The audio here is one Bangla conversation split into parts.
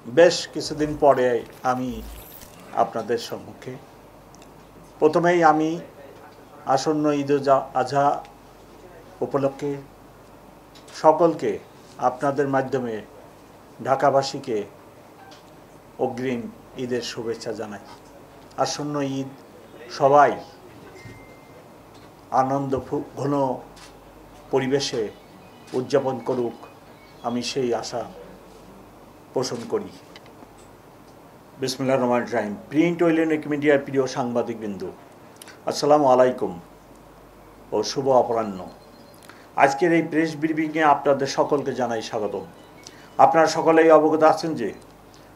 বেশ কিছুদিন পরে আমি আপনাদের সম্মুখে প্রথমেই আমি আসন্ন ঈদ আজহা উপলক্ষে সকলকে আপনাদের মাধ্যমে ঢাকাবাসীকে অগ্রিম ঈদের শুভেচ্ছা জানাই। আসন্ন ঈদ সবাই আনন্দ ঘন পরিবেশে উদযাপন করুক, আমি সেই আশা পোষণ করি। বিসমিল্লাহির রহমানির রহিম। প্রিন্ট ও ইলেকট্রনিক মিডিয়ার প্রিয় সাংবাদিকবৃন্দ, আসসালামু আলাইকুম ও শুভ অপরাহ্ন। আজকের এই প্রেস ব্রিফিংয়ে আপনাদের সকলকে জানাই স্বাগতম। আপনারা সকলেই অবগত আছেন যে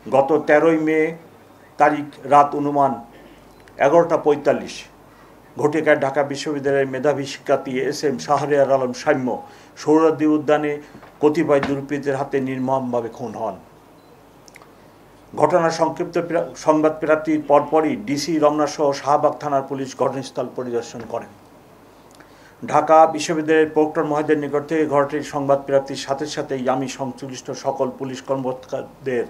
গত 13ই মে তারিখ রাত অনুমান 11:45 ঘটিকায় ঢাকা বিশ্ববিদ্যালয়ের মেধাবী শিক্ষার্থী SM শাহরিয়ার আলম সাম্য সোহরাওয়ার্দী উদ্যানে কতিপয় দুর্বৃত্তের হাতে নির্মমভাবে খুন হন। ঘটনার সংক্ষিপ্ত সংবাদ প্রাপ্তির পরপরই ডিসি রমনা সহ শাহবাগ থানার পুলিশ ঘটনাস্থল পরিদর্শন করেন। ঢাকা বিশ্ববিদ্যালয়ের প্রক্টর মহোদয়ের নিকট থেকে ঘটনাটির সংবাদ প্রাপ্তির সাথে সাথেই আমি সংশ্লিষ্ট সকল পুলিশ কর্মকর্তাদের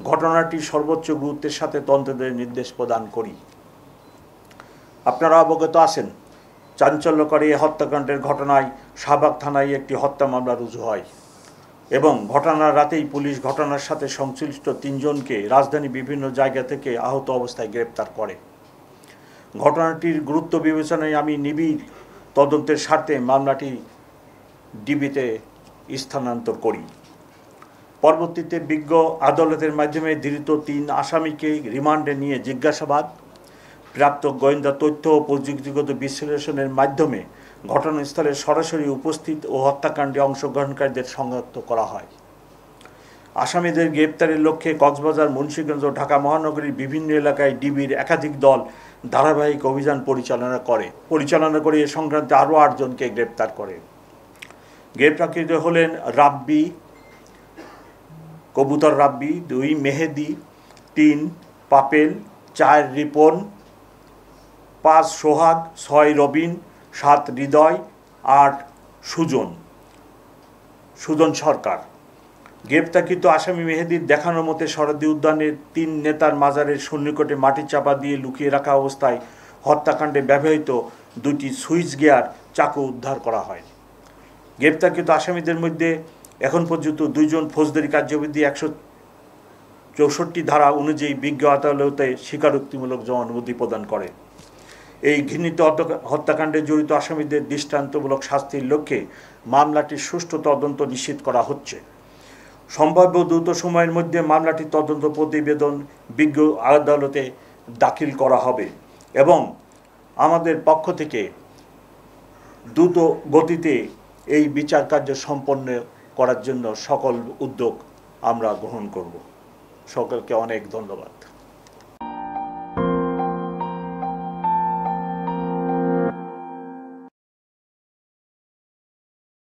ঘটনাটির সর্বোচ্চ গুরুত্বের সাথে তদন্তের নির্দেশ প্রদান করি। আপনারা অবগত আছেন, চাঞ্চল্যকর এই হত্যাকাণ্ডের ঘটনায় শাহবাগ থানায় একটি হত্যা মামলা রুজু হয় এবং ঘটনার রাতেই পুলিশ ঘটনার সাথে সংশ্লিষ্ট 3 জনকে রাজধানীর বিভিন্ন জায়গা থেকে আহত অবস্থায় গ্রেপ্তার করে। ঘটনাটির গুরুত্ব বিবেচনায় আমি নিবিড় তদন্তের স্বার্থে মামলাটি ডিবিতে স্থানান্তর করি। পরবর্তীতে বিজ্ঞ আদালতের মাধ্যমে ধৃত 3 আসামিকে রিমান্ডে নিয়ে জিজ্ঞাসাবাদ, প্রাপ্ত গোয়েন্দা তথ্য ও প্রযুক্তিগত বিশ্লেষণের মাধ্যমে ঘটনাস্থলে সরাসরি উপস্থিত ও হত্যাকাণ্ডে অংশগ্রহণকারীদের শনাক্ত করা হয়। আসামিদের গ্রেপ্তারের লক্ষ্যে কক্সবাজার, মুন্সিগঞ্জ ও ঢাকা মহানগরীর বিভিন্ন এলাকায় ডিবির একাধিক দল ধারাবাহিক অভিযান পরিচালনা করে এ সংক্রান্তে আরও 8 জনকে গ্রেপ্তার করে। গ্রেপ্তারকৃত হলেন রাব্বি, কবুতর রাব্বি, 2 মেহেদি, 3 পাপেল, 4 রিপন, 5 সোহাগ, 6 রবিন, 7 হৃদয়, 8 সুজন সরকার। গ্রেপ্তারকৃত আসামি মেহেদির দেখানোর মতে সোহরাওয়ার্দী উদ্যানের 3 নেতার মাজারের সন্নিকটে মাটি চাপা দিয়ে লুকিয়ে রাখা অবস্থায় হত্যাকাণ্ডে ব্যবহৃত 2টি সুইচ গিয়ার চাকু উদ্ধার করা হয়। গ্রেপ্তারকৃত আসামিদের মধ্যে এখন পর্যন্ত 2 জন ফৌজদারি কার্যবিধি 164 ধারা অনুযায়ী বিজ্ঞ আদালতে স্বীকারোক্তিমূলক জবানবন্দি প্রদান করে। এই ঘৃণিত হত্যাকাণ্ডে জড়িত আসামিদের দৃষ্টান্তমূলক শাস্তির লক্ষ্যে মামলাটির সুষ্ঠু তদন্ত নিশ্চিত করা হচ্ছে। সম্ভাব্য দ্রুত সময়ের মধ্যে মামলাটির তদন্ত প্রতিবেদন বিজ্ঞ আদালতে দাখিল করা হবে এবং আমাদের পক্ষ থেকে দ্রুত গতিতে এই বিচার কার্য সম্পন্ন করার জন্য সকল উদ্যোগ আমরা গ্রহণ করব। সকলকে অনেক ধন্যবাদ।